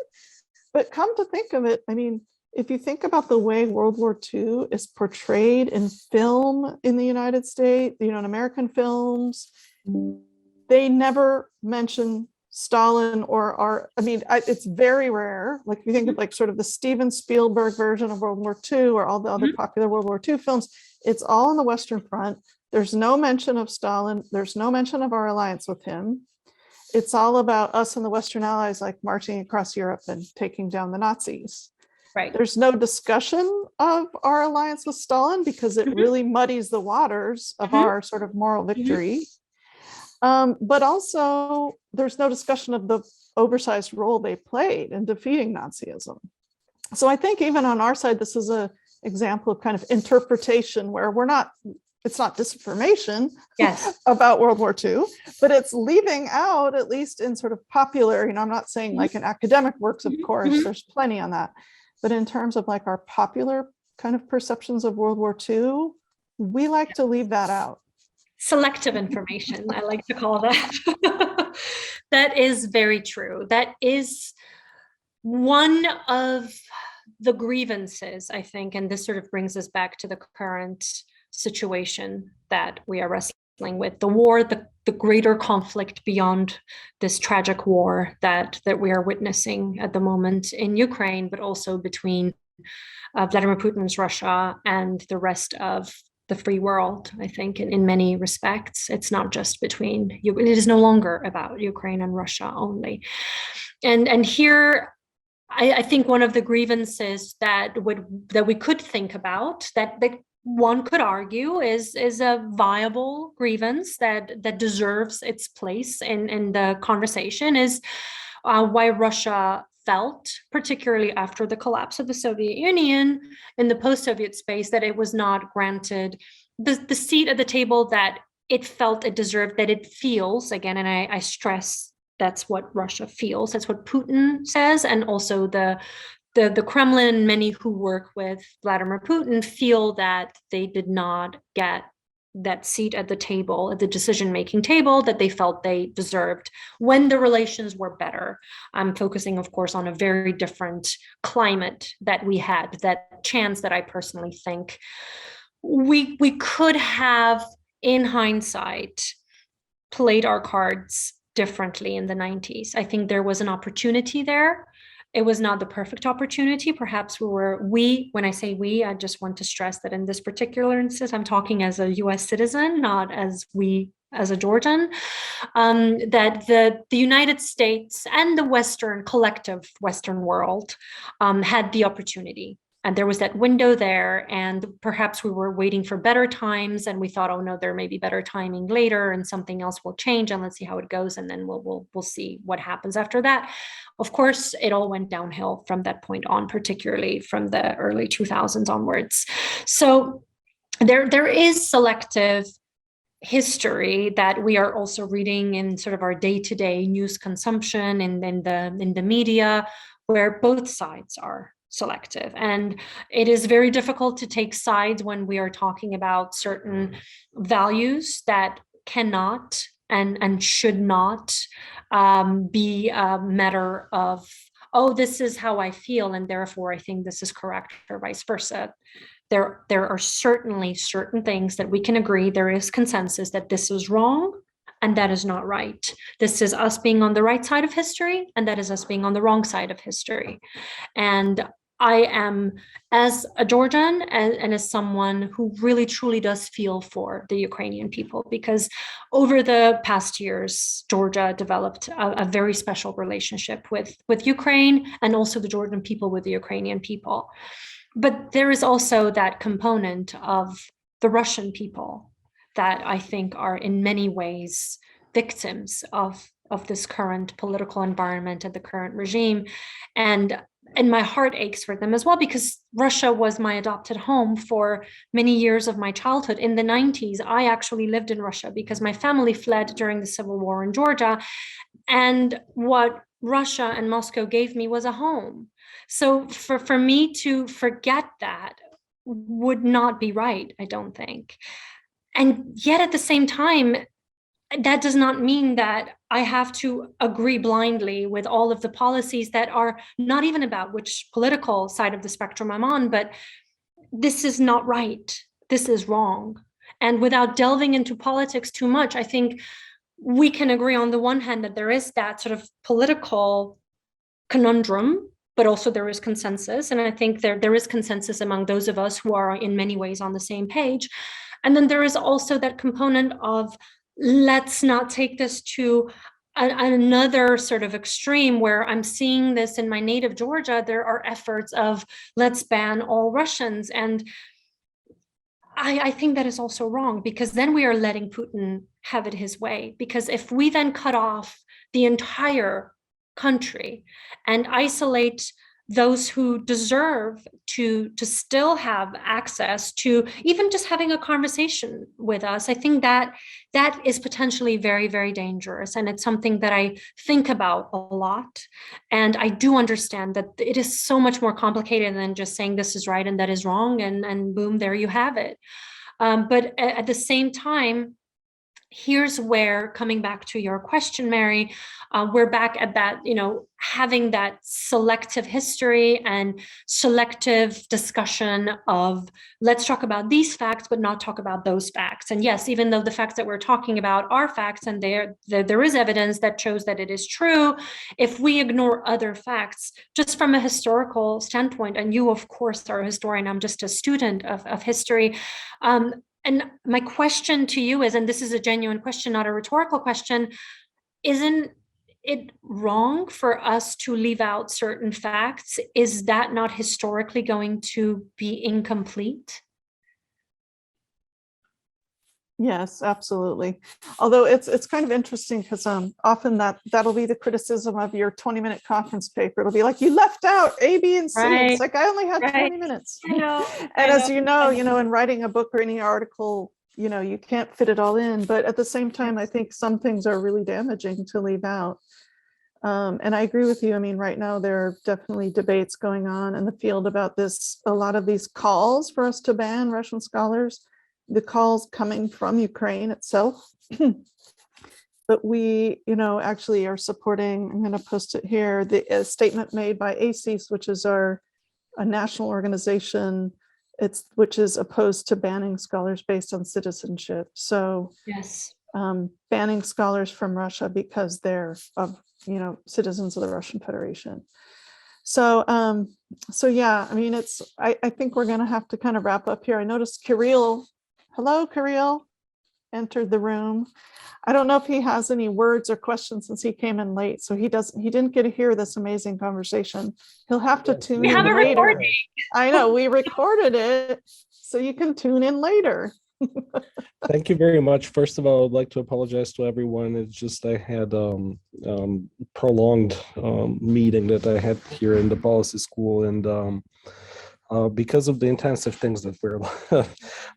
But come to think of it, I mean, if you think about the way World War II is portrayed in film in the United States, in American films, they never mention Stalin it's very rare. Like if you think of like sort of the Steven Spielberg version of World War II or all the other popular World War II films, it's all on the Western Front. There's no mention of Stalin. There's no mention of our alliance with him. It's all about us and the Western Allies like marching across Europe and taking down the Nazis. Right. There's no discussion of our alliance with Stalin because it really muddies the waters of our sort of moral victory. But also there's no discussion of the oversized role they played in defeating Nazism. So I think even on our side, this is an example of kind of interpretation where it's not disinformation about World War II, but it's leaving out, at least in sort of popular, I'm not saying like in academic works, of course, there's plenty on that. But in terms of like our popular kind of perceptions of World War II, we like to leave that out. Selective information, I like to call that. That is very true. That is one of the grievances, I think, and this sort of brings us back to the current situation that we are wrestling with. The war, the greater conflict beyond this tragic war that we are witnessing at the moment in Ukraine, but also between Vladimir Putin's Russia and the rest of the free world. I think in many respects, it's not just between you. It is no longer about Ukraine and Russia only. And here, I think one of the grievances that we could think about that one could argue is a viable grievance that deserves its place in the conversation is why Russia felt, particularly after the collapse of the Soviet Union in the post-Soviet space, that it was not granted the seat at the table that it felt it deserved, that it feels, again, and I stress that's what Russia feels, that's what Putin says, and also the Kremlin, many who work with Vladimir Putin feel that they did not get that seat at the table, at the decision-making table, that they felt they deserved when the relations were better. I'm focusing, of course, on a very different climate that we had, that chance that I personally think we could have, in hindsight, played our cards differently in the 90s. I think there was an opportunity there. It was not the perfect opportunity. Perhaps when I say we, I just want to stress that in this particular instance, I'm talking as a US citizen, not as we as a Georgian, that the United States and the collective Western world had the opportunity. And there was that window there, and perhaps we were waiting for better times, and we thought, oh no, there may be better timing later, and something else will change, and let's see how it goes, and then we'll see what happens after that. Of course, it all went downhill from that point on, particularly from the early 2000s onwards. So there is selective history that we are also reading in sort of our day-to-day news consumption in the media, where both sides are selective. And it is very difficult to take sides when we are talking about certain values that cannot and should not be a matter of, oh, this is how I feel, and therefore I think this is correct, or vice versa. There are certainly certain things that we can agree, there is consensus that this is wrong and that is not right. This is us being on the right side of history, and that is us being on the wrong side of history. And I am, as a Georgian and as someone who really truly does feel for the Ukrainian people, because over the past years, Georgia developed a very special relationship with Ukraine, and also the Georgian people with the Ukrainian people. But there is also that component of the Russian people that I think are in many ways victims of this current political environment and the current regime. And my heart aches for them as well, because Russia was my adopted home for many years of my childhood. In the 90s, I actually lived in Russia because my family fled during the civil war in Georgia. And what Russia and Moscow gave me was a home. So for me to forget that would not be right, I don't think. And yet at the same time, that does not mean that I have to agree blindly with all of the policies that are not even about which political side of the spectrum I'm on, but this is not right. This is wrong. And without delving into politics too much, I think we can agree on the one hand that there is that sort of political conundrum, but also there is consensus. And I think there is consensus among those of us who are in many ways on the same page. And then there is also that component of, let's not take this to another sort of extreme, where I'm seeing this in my native Georgia. There are efforts of, let's ban all Russians. And I think that is also wrong, because then we are letting Putin have it his way. Because if we then cut off the entire country and isolate those who deserve to still have access to even just having a conversation with us, I think that is potentially very, very dangerous. And it's something that I think about a lot. And I do understand that it is so much more complicated than just saying this is right and that is wrong, and boom, there you have it. But at the same time, here's where, coming back to your question, Mary, we're back at that, having that selective history and selective discussion of, let's talk about these facts, but not talk about those facts. And yes, even though the facts that we're talking about are facts, and there is evidence that shows that it is true, if we ignore other facts, just from a historical standpoint, and you, of course, are a historian, I'm just a student of history, and my question to you is, and this is a genuine question, not a rhetorical question, isn't it wrong for us to leave out certain facts? Is that not historically going to be incomplete? Yes, absolutely. Although it's kind of interesting because often that'll be the criticism of your 20-minute conference paper. It'll be like, you left out A, B, and C. It's Right, like, I only had right. 20 minutes. I know, And I as know, you I know, know. in writing a book or any article, you can't fit it all in. But at the same time, I Yes. think some things are really damaging to leave out. And I agree with you. I mean, right now there are definitely debates going on in the field about this. A lot of these calls for us to ban Russian scholars, the calls coming from Ukraine itself. But we, actually are supporting, I'm going to post it here, the statement made by ACES, which is a national organization, which is opposed to banning scholars based on citizenship. So Yes. banning scholars from Russia because they're citizens of the Russian Federation. So yeah, I mean, I think we're going to have to kind of wrap up here. I noticed hello, Kirill, entered the room. I don't know if he has any words or questions since he came in late. So he didn't get to hear this amazing conversation. He'll have to tune We have a in later. recording. I know, we recorded it, so you can tune in later. Thank you very much. First of all, I'd like to apologize to everyone. It's just I had prolonged meeting that I had here in the policy school, and because of the intensive things that we're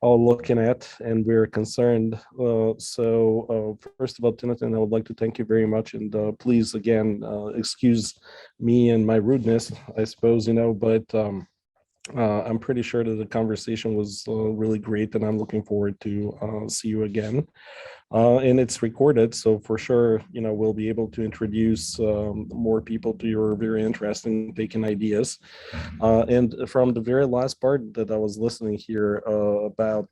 all looking at and we're concerned. First of all, Tinatin, I would like to thank you very much, and please again excuse me and my rudeness, I suppose, but I'm pretty sure that the conversation was really great, and I'm looking forward to see you again. And it's recorded, so for sure, we'll be able to introduce more people to your very interesting taking ideas. And from the very last part that I was listening here about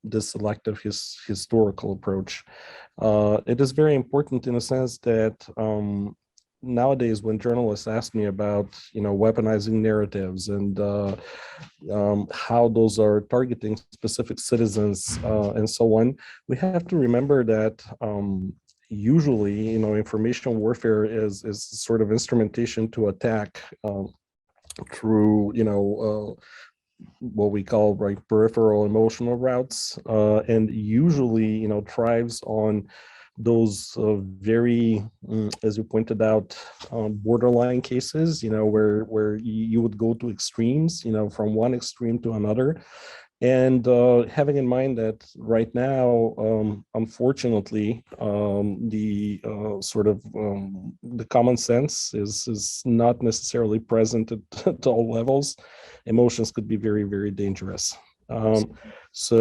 this selective historical approach, it is very important in a sense that nowadays when journalists ask me about weaponizing narratives and how those are targeting specific citizens and so on, we have to remember that usually information warfare is sort of instrumentation to attack through what we call peripheral emotional routes, and usually thrives on those very, as you pointed out, borderline cases, where you would go to extremes, from one extreme to another. And having in mind that right now, unfortunately, the sort of the common sense is not necessarily present at all levels. Emotions could be very, very dangerous. This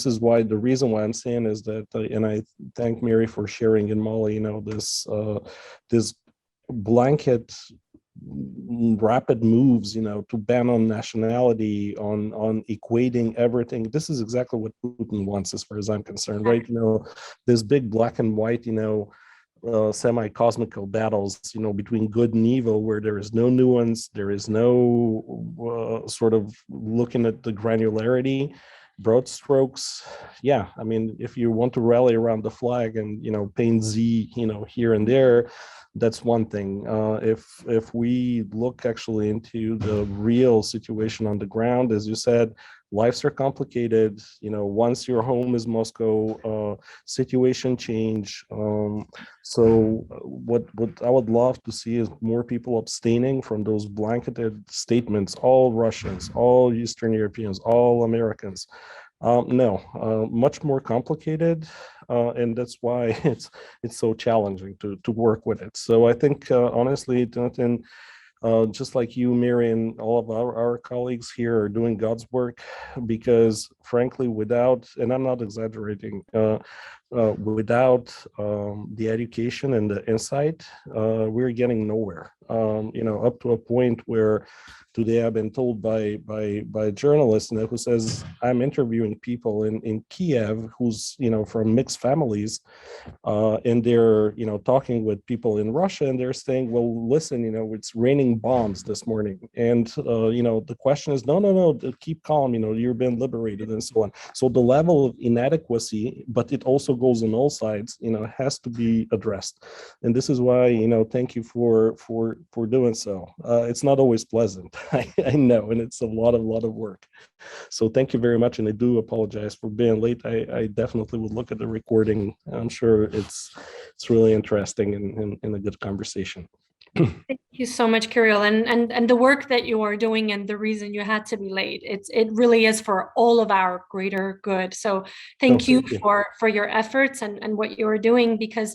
is why the reason why I'm saying is that, and I thank Mary for sharing and Molly, this blanket rapid moves, to ban on nationality, on equating everything. This is exactly what Putin wants, as far as I'm concerned, right? This big black and white, semi-cosmical battles, between good and evil, where there is no nuance, there is no sort of looking at the granularity, broad strokes. Yeah, I mean, if you want to rally around the flag and paint Z, here and there, that's one thing. If we look actually into the real situation on the ground, as you said, lives are complicated. Once your home is Moscow, situation change. So what I would love to see is more people abstaining from those blanketed statements, all Russians, all Eastern Europeans, all Americans. No, much more complicated, and that's why it's so challenging to work with it. So I think honestly, Jonathan, just like you, Mary, and all of our colleagues here are doing God's work, because frankly, without, and I'm not exaggerating, without the education and the insight, we're getting nowhere. Up to a point where today I've been told by a journalist, who says, I'm interviewing people in Kiev who's from mixed families, and they're talking with people in Russia, and they're saying, well, listen, it's raining bombs this morning, and the question is, no, keep calm, you're being liberated, and so on. So the level of inadequacy, but it also goals on all sides, has to be addressed. And this is why, thank you for doing so. It's not always pleasant, I know, and it's a lot of work. So thank you very much, and I do apologize for being late. I definitely would look at the recording. I'm sure it's really interesting and a good conversation. Thank you so much, Kirill, and the work that you are doing and the reason you had to be late. It really is for all of our greater good. So thank you for your efforts and what you are doing, because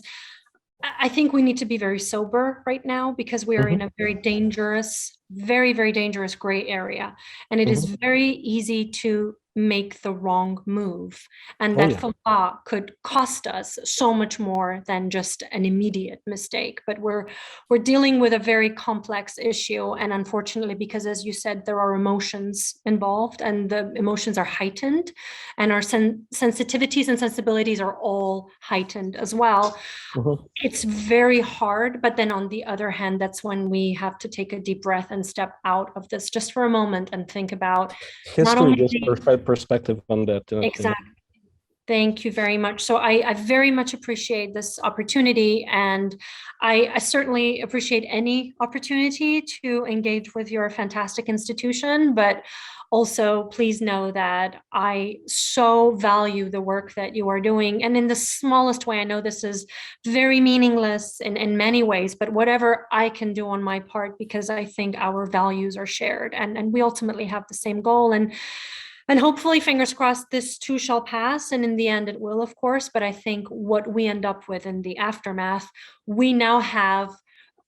I think we need to be very sober right now, because we are in a very dangerous, very, very dangerous gray area. And it is very easy to make the wrong move. And that faux could cost us so much more than just an immediate mistake. But we're dealing with a very complex issue. And unfortunately, because as you said, there are emotions involved, and the emotions are heightened, and our sensitivities and sensibilities are all heightened as well. It's very hard, but then on the other hand, that's when we have to take a deep breath and step out of this just for a moment and think about history gives perspective on that. Exactly. Thank you very much. So I very much appreciate this opportunity, and I certainly appreciate any opportunity to engage with your fantastic institution, but also please know that I so value the work that you are doing. And in the smallest way, I know this is very meaningless in many ways, but whatever I can do on my part, because I think our values are shared, and we ultimately have the same goal. And hopefully, fingers crossed, this too shall pass. And in the end, it will, of course. But I think what we end up with in the aftermath, we now have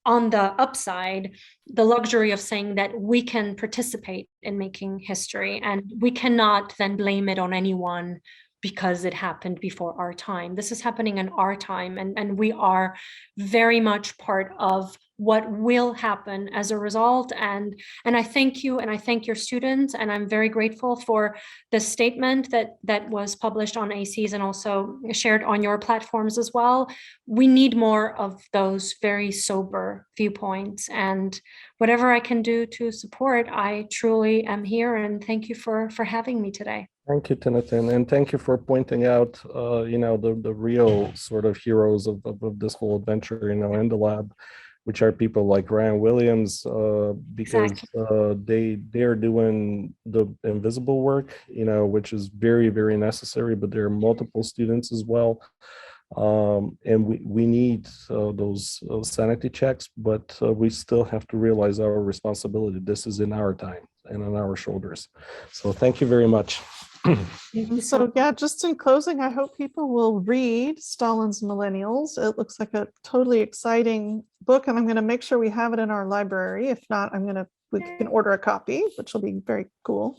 on the upside, the luxury of saying that we can participate in making history, and we cannot then blame it on anyone because it happened before our time. This is happening in our time, and we are very much part of what will happen as a result. And I thank you, and I thank your students, and I'm very grateful for the statement that was published on ACES and also shared on your platforms as well. We need more of those very sober viewpoints, and whatever I can do to support, I truly am here, and thank you for having me today. Thank you, Tinatin, and thank you for pointing out, the real sort of heroes of this whole adventure, in the lab, which are people like Ryan Williams, because they are doing the invisible work, which is very, very necessary. But there are multiple students as well, and we need those sanity checks. But we still have to realize our responsibility. This is in our time and on our shoulders. So thank you very much. So yeah, just in closing, I hope people will read Stalin's Millennials. It looks like a totally exciting book, and I'm going to make sure we have it in our library. If not, we can order a copy, which will be very cool.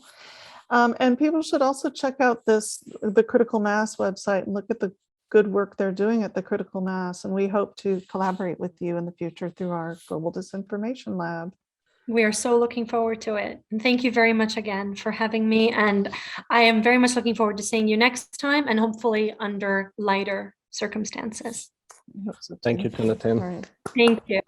And people should also check out the Critical Mass website and look at the good work they're doing at the Critical Mass. And we hope to collaborate with you in the future through our Global Disinformation Lab. We are so looking forward to it. And thank you very much again for having me. And I am very much looking forward to seeing you next time, and hopefully under lighter circumstances. I hope so too. Thank you, Tinatin. All right. Thank you.